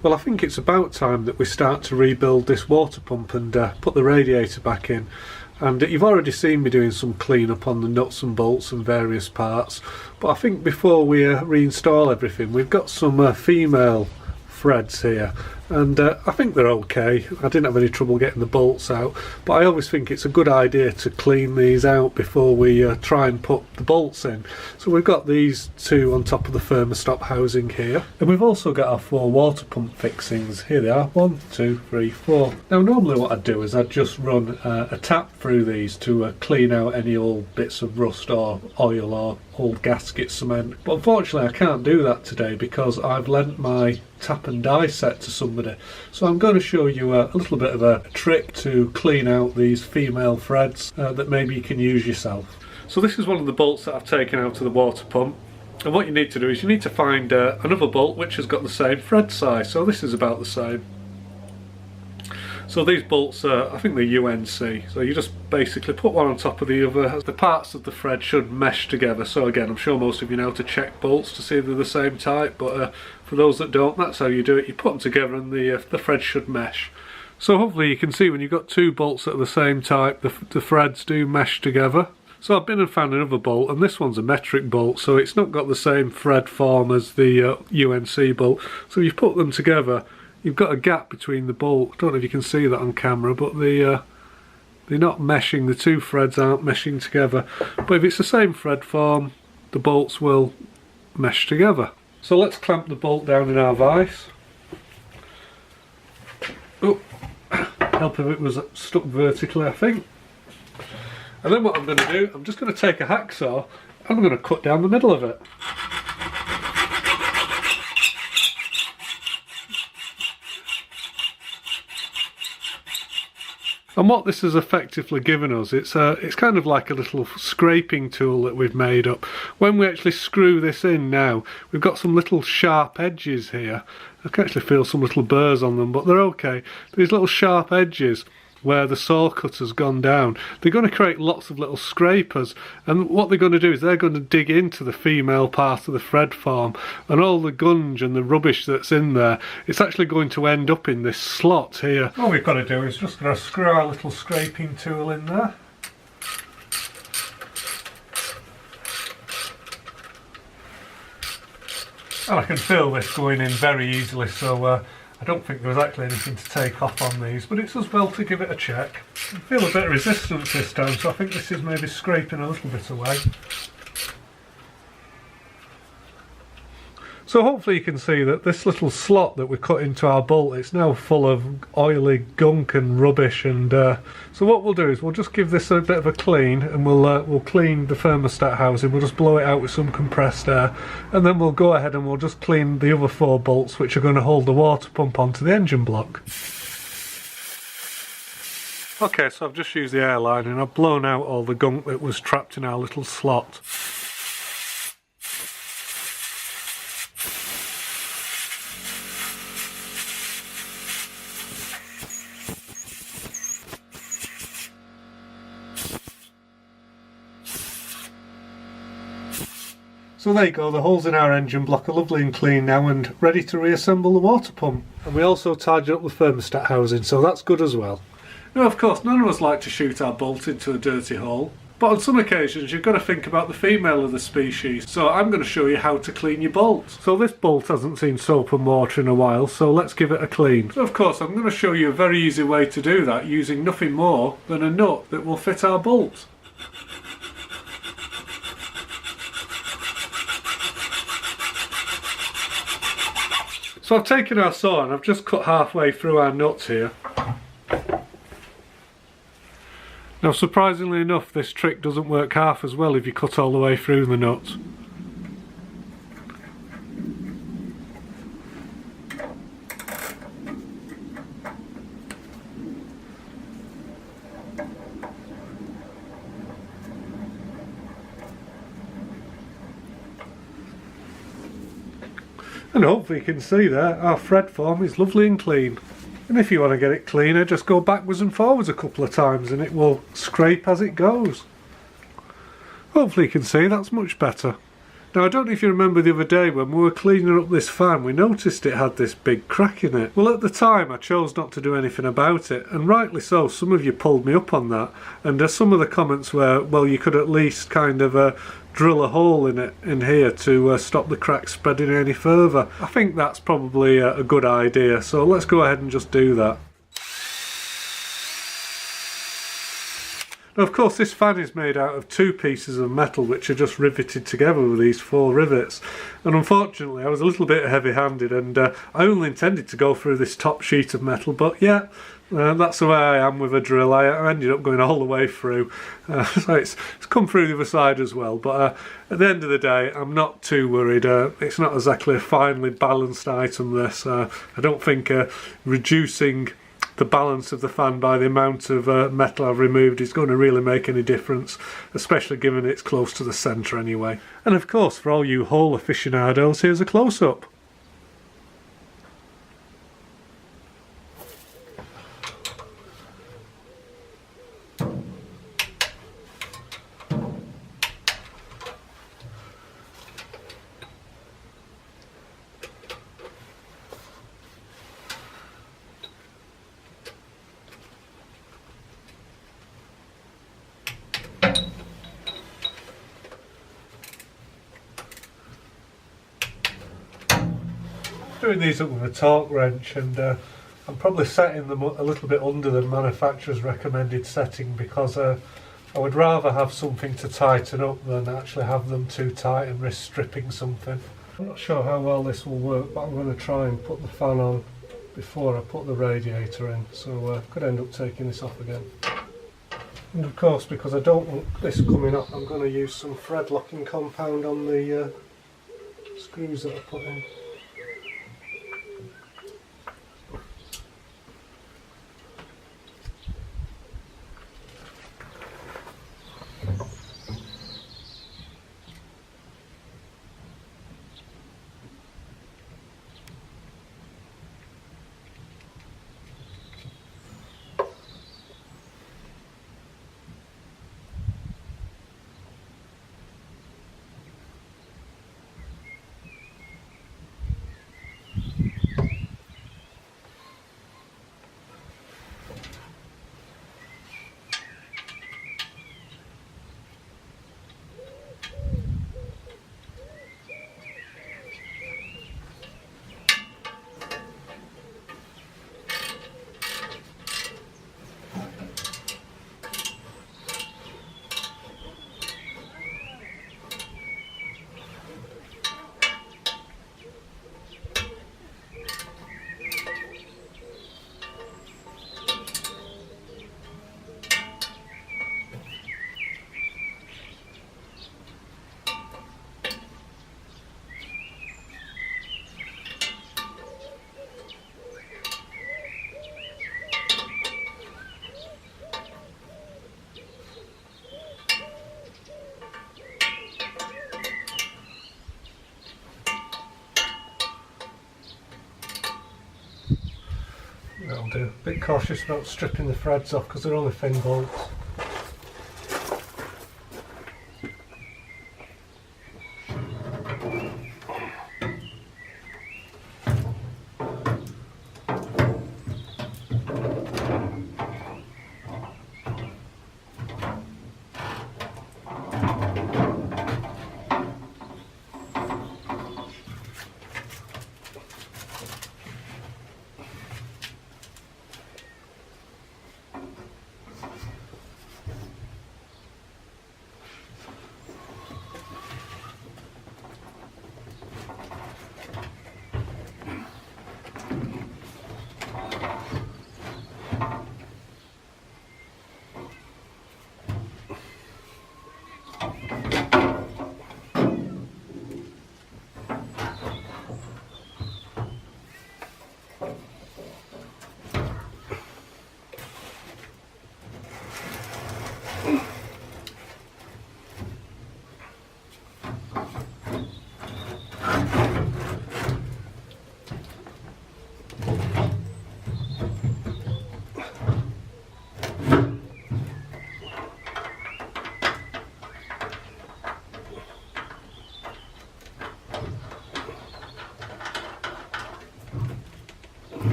Well, I think it's about time that we start to rebuild this water pump and put the radiator back in. And you've already seen me doing some clean up on the nuts and bolts and various parts, but I think before we reinstall everything, we've got some female threads here, and I think they're okay. I didn't have any trouble getting the bolts out, but I always think it's a good idea to clean these out before we try and put the bolts in. So we've got these two on top of the thermostat housing here, and we've also got our 4 water pump fixings. Here they are, 1, 2, 3, 4. Now normally what I'd do is I'd just run a tap through these to clean out any old bits of rust or oil or old gasket cement, but unfortunately I can't do that today because I've lent my tap and die set to somebody. So I'm going to show you a little bit of a trick to clean out these female threads that maybe you can use yourself. So this is one of the bolts that I've taken out of the water pump, and what you need to do is you need to find another bolt which has got the same thread size. So this is about the same. So these bolts are, I think they're UNC, so you just basically put one on top of the other. The parts of the thread should mesh together. So again, I'm sure most of you know to check bolts to see if they're the same type, but for those that don't, that's how you do it. You put them together and the thread should mesh. So hopefully you can see when you've got 2 bolts that are the same type, the threads do mesh together. So I've been and found another bolt, and this one's a metric bolt, so it's not got the same thread form as the UNC bolt. So you put them together, you've got a gap between the bolt. I don't know if you can see that on camera, but they're not meshing, the 2 threads aren't meshing together. But if it's the same thread form, the bolts will mesh together. So let's clamp the bolt down in our vise. Oh, help if it was stuck vertically, I think. And then what I'm going to do, I'm just going to take a hacksaw and I'm going to cut down the middle of it. And what this has effectively given us, it's kind of like a little scraping tool that we've made up. When we actually screw this in now, we've got some little sharp edges here. I can actually feel some little burrs on them, but they're okay. These little sharp edges where the saw cutter's gone down, they're going to create lots of little scrapers, and what they're going to do is they're going to dig into the female part of the thread form, and all the gunge and the rubbish that's in there, it's actually going to end up in this slot here. All we've got to do is just going to screw our little scraping tool in there. And I can feel this going in very easily, so I don't think there was actually anything to take off on these, but it's as well to give it a check. I feel a bit of resistance this time, so I think this is maybe scraping a little bit away. So hopefully you can see that this little slot that we cut into our bolt, it's now full of oily gunk and rubbish, and so what we'll do is we'll just give this a bit of a clean, and we'll clean the thermostat housing. We'll just blow it out with some compressed air, and then we'll go ahead and we'll just clean the other 4 bolts which are going to hold the water pump onto the engine block. Okay, so I've just used the airline and I've blown out all the gunk that was trapped in our little slot. So there you go, the holes in our engine block are lovely and clean now and ready to reassemble the water pump. And we also tidied up the thermostat housing, so that's good as well. Now of course none of us like to shoot our bolt into a dirty hole, but on some occasions you've got to think about the female of the species, so I'm going to show you how to clean your bolt. So this bolt hasn't seen soap and water in a while, so let's give it a clean. So of course I'm going to show you a very easy way to do that using nothing more than a nut that will fit our bolt. So I've taken our saw and I've just cut halfway through our nuts here. Now surprisingly enough, this trick doesn't work half as well if you cut all the way through the nuts. And hopefully you can see there, our thread form is lovely and clean. And if you want to get it cleaner, just go backwards and forwards a couple of times and it will scrape as it goes. Hopefully you can see that's much better. Now, I don't know if you remember the other day when we were cleaning up this fan, we noticed it had this big crack in it. Well, at the time I chose not to do anything about it, and rightly so. Some of you pulled me up on that, and some of the comments were, well, you could at least kind of drill a hole in it in here to stop the crack spreading any further. I think that's probably a good idea, so let's go ahead and just do that. Now, of course, this fan is made out of 2 pieces of metal which are just riveted together with these 4 rivets, and unfortunately I was a little bit heavy-handed, and I only intended to go through this top sheet of metal, but yeah, that's the way I am with a drill. I ended up going all the way through, so it's come through the other side as well, but at the end of the day I'm not too worried. It's not exactly a finely balanced item, this. I don't think reducing the balance of the fan by the amount of metal I've removed is going to really make any difference, especially given it's close to the centre anyway. And of course, for all you hole aficionados, here's a close-up. Doing these up with a torque wrench, and I'm probably setting them a little bit under the manufacturer's recommended setting, because I would rather have something to tighten up than actually have them too tight and risk stripping something. I'm not sure how well this will work, but I'm going to try and put the fan on before I put the radiator in, so I could end up taking this off again. And of course, because I don't want this coming up, I'm going to use some thread locking compound on the screws that I put in. That'll do. A bit cautious about stripping the threads off because they're only thin bolts.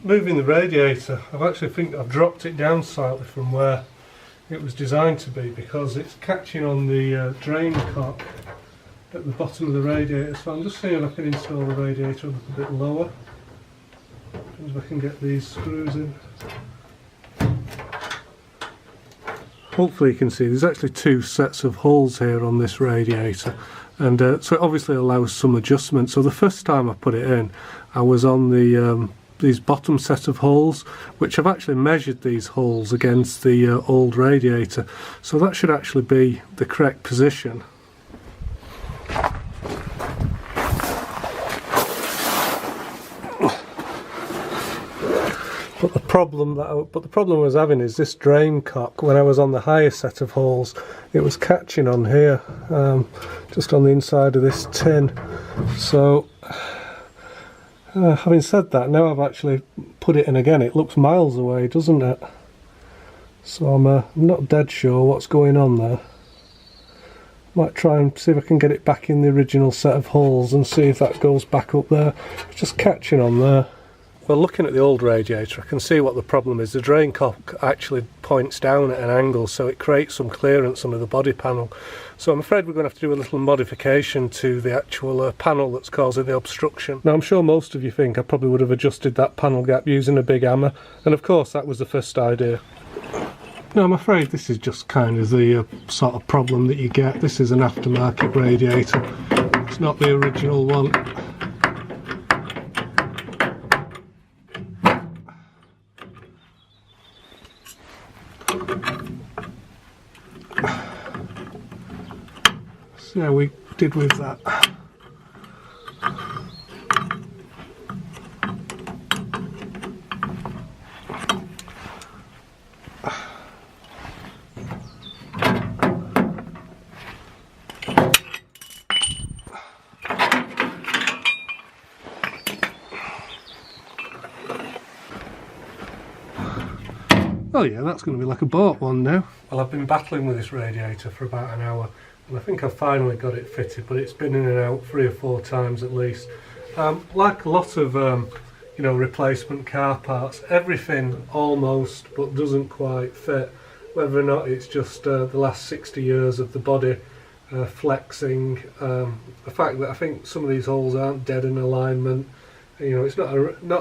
moving the radiator, I've dropped it down slightly from where it was designed to be, because it's catching on the drain cock at the bottom of the radiator. So I'm just seeing if I can install the radiator a little bit lower, if I can get these screws in. Hopefully you can see there's actually two sets of holes here on this radiator, and so it obviously allows some adjustment. So the first time I put it in, I was on the these bottom set of holes, which I've actually measured these holes against the old radiator, so that should actually be the correct position. But the problem I was having is this drain cock. When I was on the higher set of holes, it was catching on here, just on the inside of this tin. So having said that, now I've actually put it in again, it looks miles away, doesn't it? So I'm not dead sure what's going on there. Might try and see if I can get it back in the original set of holes and see if that goes back up there. It's just catching on there. Well, looking at the old radiator, I can see what the problem is. The drain cock actually points down at an angle, so it creates some clearance under the body panel. So I'm afraid we're going to have to do a little modification to the actual panel that's causing the obstruction. Now, I'm sure most of you think I probably would have adjusted that panel gap using a big hammer, and of course that was the first idea. Now, I'm afraid this is just kind of the sort of problem that you get. This is an aftermarket radiator. It's not the original one. See how we did with that. Oh yeah, that's going to be like a bought one now. Well, I've been battling with this radiator for about an hour, and I think I've finally got it fitted, but it's been in and out 3 or 4 times at least. Like a lot of you know, replacement car parts, everything almost but doesn't quite fit, whether or not it's just the last 60 years of the body flexing, the fact that I think some of these holes aren't dead in alignment, you know, it's not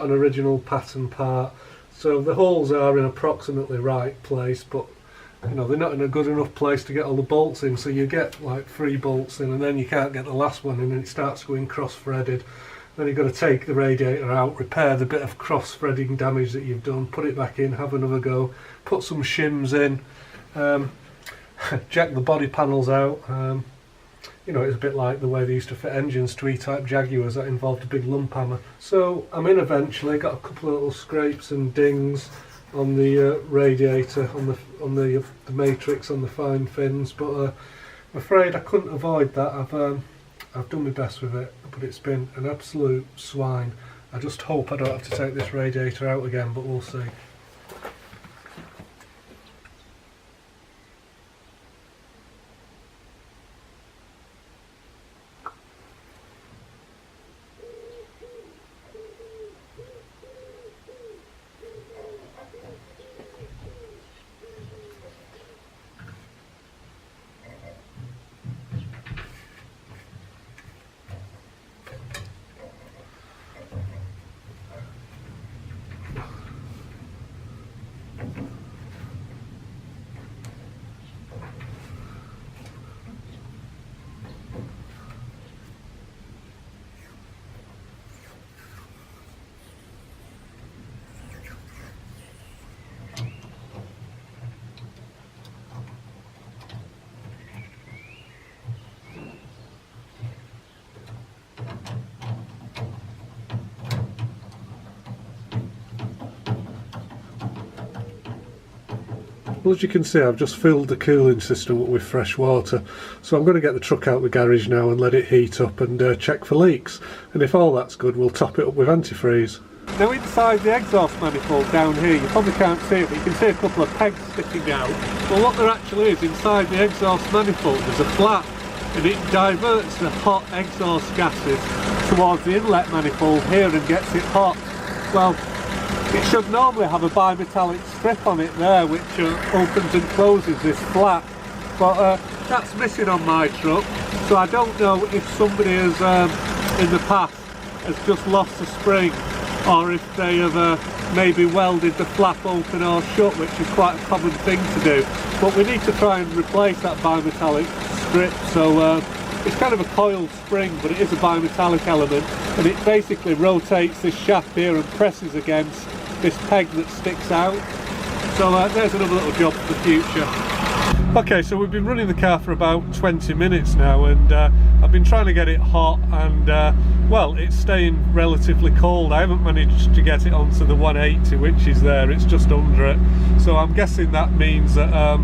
an original pattern part. So the holes are in approximately right place, but you know, they're not in a good enough place to get all the bolts in, so you get like 3 bolts in and then you can't get the last one in and it starts going cross-threaded. Then you've got to take the radiator out, repair the bit of cross-threading damage that you've done, put it back in, have another go, put some shims in, jack the body panels out. You know, it's a bit like the way they used to fit engines to E-type Jaguars that involved a big lump hammer. So I'm in eventually, got a couple of little scrapes and dings on the radiator, on the matrix, on the fine fins, but I'm afraid I couldn't avoid that. I've done my best with it, but it's been an absolute swine. I just hope I don't have to take this radiator out again, but we'll see. Well, as you can see, I've just filled the cooling system up with fresh water, so I'm going to get the truck out the garage now and let it heat up and check for leaks, and if all that's good we'll top it up with antifreeze. Now inside the exhaust manifold down here, you probably can't see it, but you can see a couple of pegs sticking out. Well, what there actually is inside the exhaust manifold, there's a flap, and it diverts the hot exhaust gases towards the inlet manifold here and gets it hot. Well, It should normally have a bimetallic strip on it there which opens and closes this flap, but that's missing on my truck, so I don't know if somebody has in the past has just lost a spring, or if they have maybe welded the flap open or shut, which is quite a common thing to do. But we need to try and replace that bimetallic strip. So it's kind of a coiled spring, but it is a bimetallic element, and it basically rotates this shaft here and presses against this peg that sticks out. So there's another little job for the future. Okay, so we've been running the car for about 20 minutes now, and I've been trying to get it hot, and well, it's staying relatively cold. I haven't managed to get it onto the 180, which is there, it's just under it. So I'm guessing that means that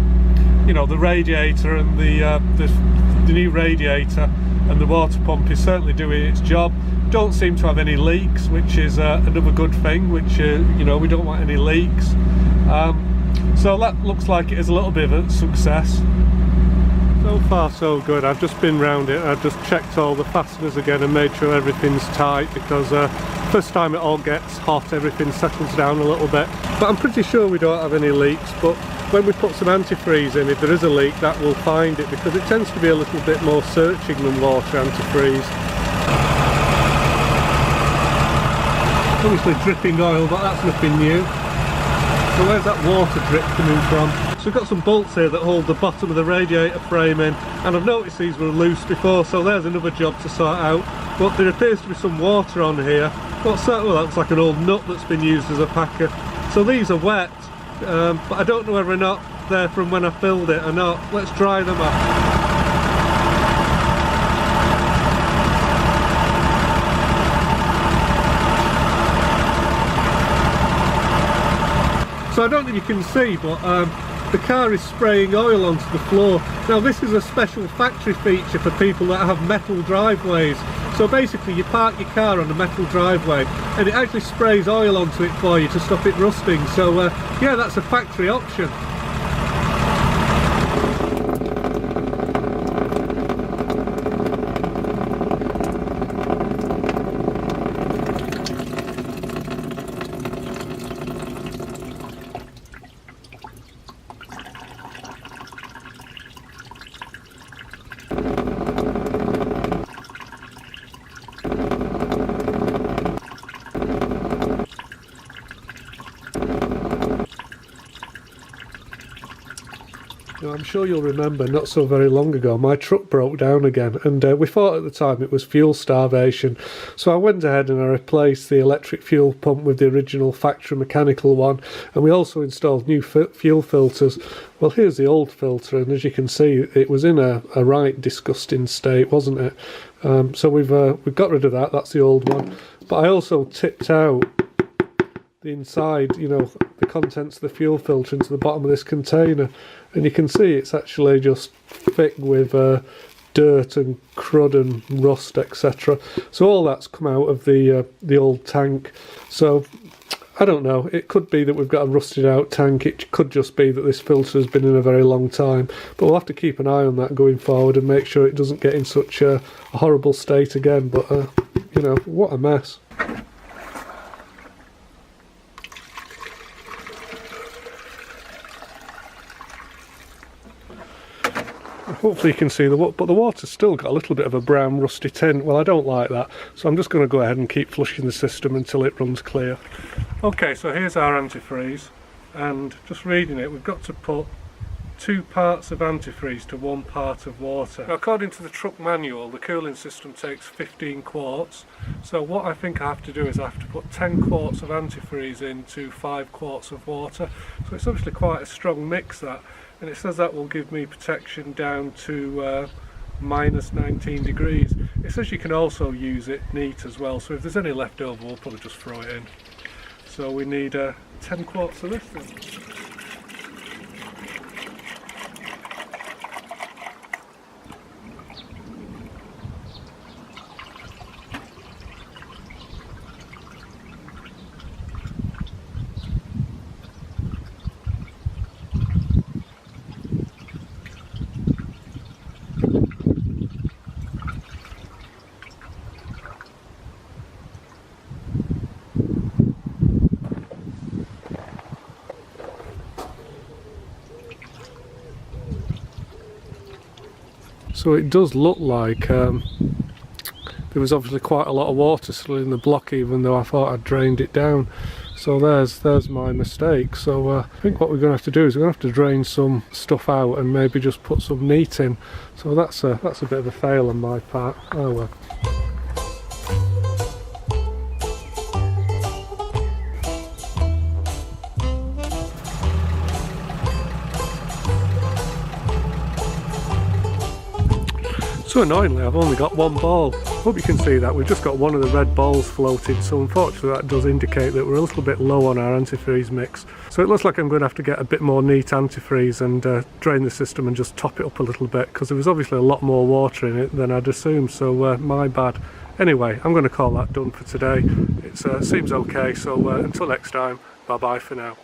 you know, the radiator and the new radiator and the water pump is certainly doing its job. Don't seem to have any leaks, which is another good thing, which you know, we don't want any leaks. So that looks like it is a little bit of a success. So far so good. I've just been round it, I've just checked all the fasteners again and made sure everything's tight, because first time it all gets hot, everything settles down a little bit. But I'm pretty sure we don't have any leaks, but when we put some antifreeze in, if there is a leak, that will find it, because it tends to be a little bit more searching than water antifreeze. Obviously dripping oil, but that's nothing new. So where's that water drip coming from? So we've got some bolts here that hold the bottom of the radiator frame in, and I've noticed these were loose before, so there's another job to sort out. But there appears to be some water on here. What's that? Well, that looks like an old nut that's been used as a packer. So these are wet, but I don't know whether or not they're from when I filled it or not. Let's dry them off. So I don't think you can see, but the car is spraying oil onto the floor. Now this is a special factory feature for people that have metal driveways. So basically you park your car on a metal driveway and it actually sprays oil onto it for you to stop it rusting. So yeah, that's a factory option. I'm sure you'll remember not so very long ago my truck broke down again, and we thought at the time it was fuel starvation, so I went ahead and I replaced the electric fuel pump with the original factory mechanical one, and we also installed new fuel filters. Well, here's the old filter, and as you can see it was in a right disgusting state, wasn't it? So we've got rid of that. That's the old one. But I also tipped out the inside, you know, the contents of the fuel filter into the bottom of this container, and you can see it's actually just thick with dirt and crud and rust, etc. So all that's come out of the old tank. So I don't know, it could be that we've got a rusted out tank, it could just be that this filter has been in a very long time, but we'll have to keep an eye on that going forward and make sure it doesn't get in such a horrible state again. But you know, what a mess. Hopefully you can see but the water's still got a little bit of a brown rusty tint. Well, I don't like that, so I'm just going to go ahead and keep flushing the system until it runs clear. Okay, so here's our antifreeze, and just reading it, we've got to put 2 parts of antifreeze to 1 part of water. Now, according to the truck manual, the cooling system takes 15 quarts, so what I think I have to do is I have to put 10 quarts of antifreeze into 5 quarts of water. So it's obviously quite a strong mix, that. And it says that will give me protection down to minus 19 degrees. It says you can also use it neat as well, so if there's any left over we'll probably just throw it in. So we need 10 quarts of this then. So it does look like there was obviously quite a lot of water still in the block, even though I thought I'd drained it down. So there's my mistake. So I think what we're going to have to do is we're going to have to drain some stuff out and maybe just put some neat in. So that's a bit of a fail on my part. Oh well. So annoyingly, I've only got one ball. Hope you can see that. We've just got one of the red balls floating, so unfortunately that does indicate that we're a little bit low on our antifreeze mix. So it looks like I'm going to have to get a bit more neat antifreeze and drain the system and just top it up a little bit, because there was obviously a lot more water in it than I'd assumed, so my bad. Anyway, I'm going to call that done for today. It seems okay, so until next time, bye bye for now.